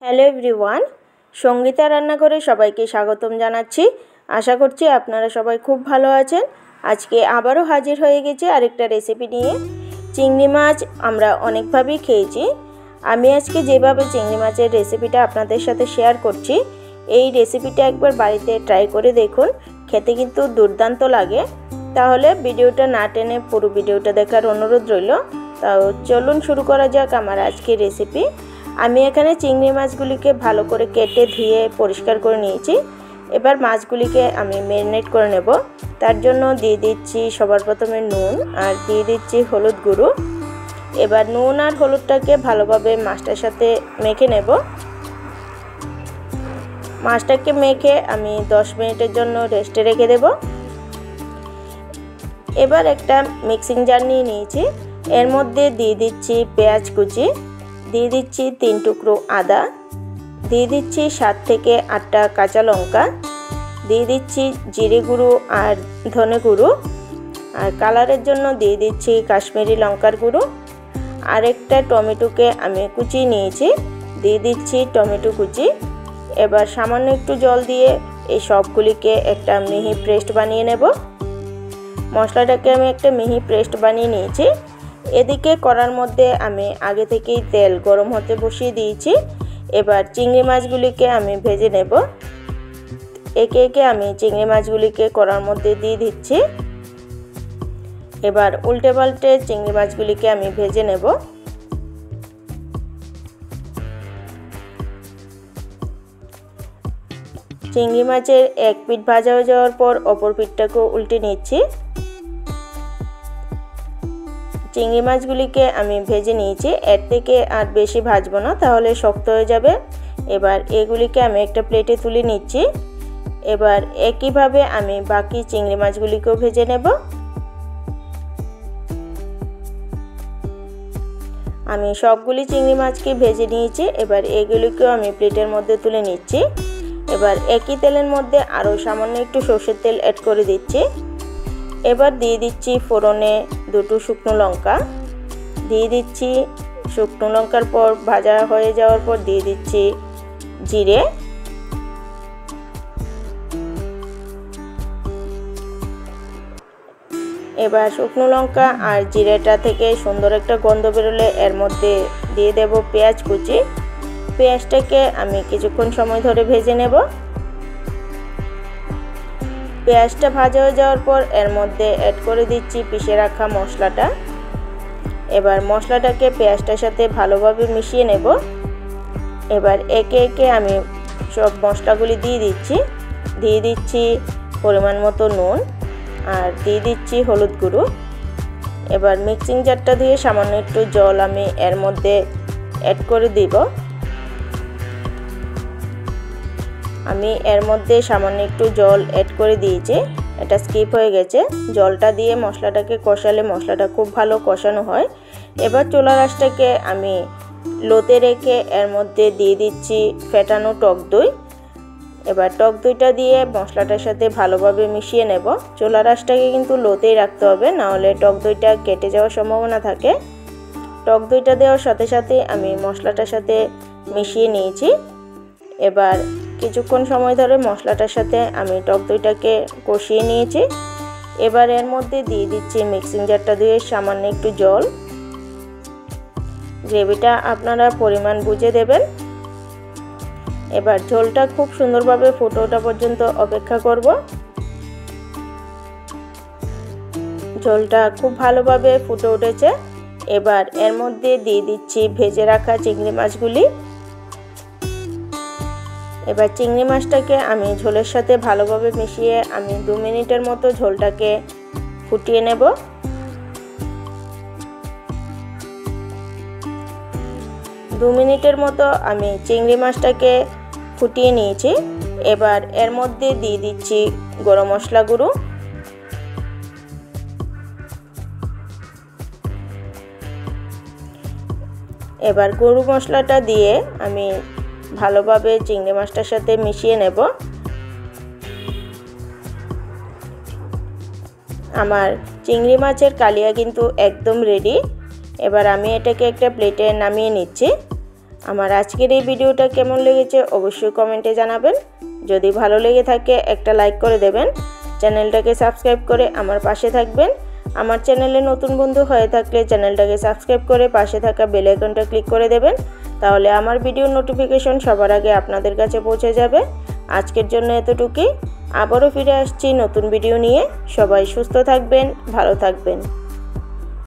Hello everyone, Sangeeta রান্নাঘরে সবাইকে স্বাগতম জানাচ্ছি। আশা করছি আপনারা সবাই খুব ভালো আছেন। আজকে আবারও হাজির হয়ে গেছি আরেকটা রেসিপি নিয়ে। চিংড়ি মাছ আমরা অনেকভাবেই খেয়েছি। আমি আজকে যেভাবে চিংড়ি মাছের রেসিপিটা আপনাদের সাথে শেয়ার করছি, এই রেসিপিটা একবার বাড়িতে ট্রাই করে দেখুন, খেতে কিন্তু দুর্দান্ত লাগে। তাহলে ভিডিওটা না টেনে পুরো ভিডিওটা দেখার অনুরোধ রইল। তাও চলুন শুরু করা যাক আমার আজকের রেসিপি। আমি এখানে চিংড়ি মাছগুলিকে ভালো করে কেটে ধুয়ে পরিষ্কার করে নিয়েছি। এবার মাছগুলিকে আমি ম্যারিনেট করে নেব। তার জন্য দিয়ে দিচ্ছি সবার প্রথমে নুন আর দিয়ে দিচ্ছি হলুদ গুঁড়ো। এবার নুন আর হলুদটাকে ভালোভাবে মাছটার সাথে মেখে নেব। মাছটাকে মেখে আমি 10 মিনিটের জন্য রেস্টে রেখে দেব। এবার একটা মিক্সিং জার নিয়ে নিয়েছি। এর মধ্যে দিয়ে দিচ্ছি পেঁয়াজ কুচি, দিয়ে দিচ্ছি 3 টুকরো আদা, দিয়ে দিচ্ছি 7 থেকে 8টা কাঁচা লঙ্কা, দিয়ে দিচ্ছি জিরে গুঁড়ো আর ধনে গুঁড়ো, আর কালারের জন্য দিয়ে দিচ্ছি কাশ্মীরি লঙ্কার গুঁড়ো। আর একটা টমেটোকে আমি কুচিয়ে নিয়েছি, দিয়ে দিচ্ছি টমেটো কুচি। এবার সামান্য একটু জল দিয়ে এই সবগুলিকে একটা মিহি পেস্ট বানিয়ে নেব। মশলাটাকে আমি একটা মিহি পেস্ট বানিয়ে নিয়েছি। এদিকে কড়ার মধ্যে আমি আগে থেকেই তেল গরম হতে বসিয়ে দিয়েছি। এবার চিংড়ি মাছগুলিকে আমি ভেজে নেব। একে একে আমি চিংড়ি মাছগুলিকে কড়ার মধ্যে দিয়ে দিচ্ছি। এবার উল্টে পাল্টে চিংড়ি মাছগুলিকে আমি ভেজে নেব। চিংড়ি মাছের এক পিঠ ভাজা হয়ে যাওয়ার পর অপর পিঠটাকে উল্টে নিচ্ছি। চিংড়ি মাছগুলিকে আমি ভেজে নিয়েছি, এর থেকে আর বেশি ভাজবো না, তাহলে শক্ত হয়ে যাবে। এবার এগুলিকে আমি একটা প্লেটে তুলে নিচ্ছি। এবার একইভাবে আমি বাকি চিংড়ি মাছগুলিকেও ভেজে নেব। আমি সবগুলি চিংড়ি মাছকে ভেজে নিয়েছি। এবার এগুলিকেও আমি প্লেটের মধ্যে তুলে নিচ্ছি। এবার একই তেলের মধ্যে আরও সামান্য একটু সর্ষের তেল অ্যাড করে দিচ্ছি। এবার দিয়ে দিচ্ছি ফোড়নে 2টো শুকনো লঙ্কা, দিয়ে দিচ্ছি শুকনো লঙ্কার পর ভাজা হয়ে যাওয়ার পর দিয়ে দিচ্ছি জিরে। এবার শুকনো লঙ্কা আর জিরেটা থেকে সুন্দর একটা গন্ধ বেরোলে এর মধ্যে দিয়ে দেব পেঁয়াজ কুচি। পেঁয়াজটাকে আমি কিছুক্ষণ সময় ধরে ভেজে নেব। পেঁয়াজটা ভাজা হয়ে যাওয়ার পর এর মধ্যে অ্যাড করে দিচ্ছি পিষে রাখা মশলাটা। এবার মশলাটাকে পেঁয়াজটার সাথে ভালোভাবে মিশিয়ে নেব। এবার একে একে আমি সব মশলাগুলি দিয়ে দিচ্ছি পরিমাণ মতো নুন আর দিয়ে দিচ্ছি হলুদ গুঁড়ো। এবার মিক্সিং জারটা দিয়ে সামান্য একটু জল আমি এর মধ্যে অ্যাড করে দিব। আমি এর মধ্যে সামান্য একটু জল অ্যাড করে দিয়েছি, এটা স্কিপ হয়ে গেছে। জলটা দিয়ে মশলাটাকে কষালে মশলাটা খুব ভালো কষানো হয়। এবার চুলার আঁচটাকে আমি লোতে রেখে এর মধ্যে দিয়ে দিচ্ছি ফেটানো টক দই। এবার টক দইটা দিয়ে মশলাটার সাথে ভালোভাবে মিশিয়ে নেব। চুলার আঁচটাকে কিন্তু লোতেই রাখতে হবে, নাহলে টক দইটা কেটে যাওয়ার সম্ভাবনা থাকে। টক দইটা দেওয়ার সাথে সাথে আমি মশলাটার সাথে মিশিয়ে নিয়েছি। এবার কিছুক্ষণ সময় ধরে মশলাটার সাথে আমি টক দইটাকে কষিয়ে নিয়েছি। এবার এর মধ্যে দিয়ে দিচ্ছি মিক্সিং জারটা দিয়ে সামান্য একটু জল। গ্রেভিটা আপনারা পরিমাণ বুঝে দেবেন। এবার ঝোলটা খুব সুন্দরভাবে ফুটে ওঠা পর্যন্ত অপেক্ষা করব। ঝোলটা খুব ভালোভাবে ফুটে উঠেছে। এবার এর মধ্যে দিয়ে দিচ্ছি ভেজে রাখা চিংড়ি মাছগুলি। এবার চিংড়ি মাছটাকে আমি ঝোলের সাথে ভালোভাবে মিশিয়ে আমি 2 মিনিটের মতো ঝোলটাকে ফুটিয়ে নেব। দু মিনিটের মতো আমি চিংড়ি মাছটাকে ফুটিয়ে নিয়েছি। এবার এর মধ্যে দিয়ে দিচ্ছি গরম মশলা গুঁড়ো। এবার গরম মশলাটা দিয়ে আমি ভালোভাবে চিংড়ি মাছটার সাথে মিশিয়ে নেব। আমার চিংড়ি মাছের কালিয়া কিন্তু একদম রেডি। এবার আমি এটাকে একটা প্লেটে নামিয়ে নিচ্ছি। আমার আজকের এই ভিডিওটা কেমন লেগেছে অবশ্যই কমেন্টে জানাবেন। যদি ভালো লেগে থাকে একটা লাইক করে দেবেন। চ্যানেলটাকে সাবস্ক্রাইব করে আমার পাশে থাকবেন। আমার চ্যানেলে নতুন বন্ধু হয়ে থাকলে চ্যানেলটাকে সাবস্ক্রাইব করে পাশে থাকা বেল আইকনটা ক্লিক করে দেবেন। তাহলে আমার ভিডিওর নোটিফিকেশন সবার আগে আপনাদের কাছে পৌঁছে যাবে। আজকের জন্য এতটুকুই। আবারও ফিরে আসছি নতুন ভিডিও নিয়ে। সবাই সুস্থ থাকবেন, ভালো থাকবেন।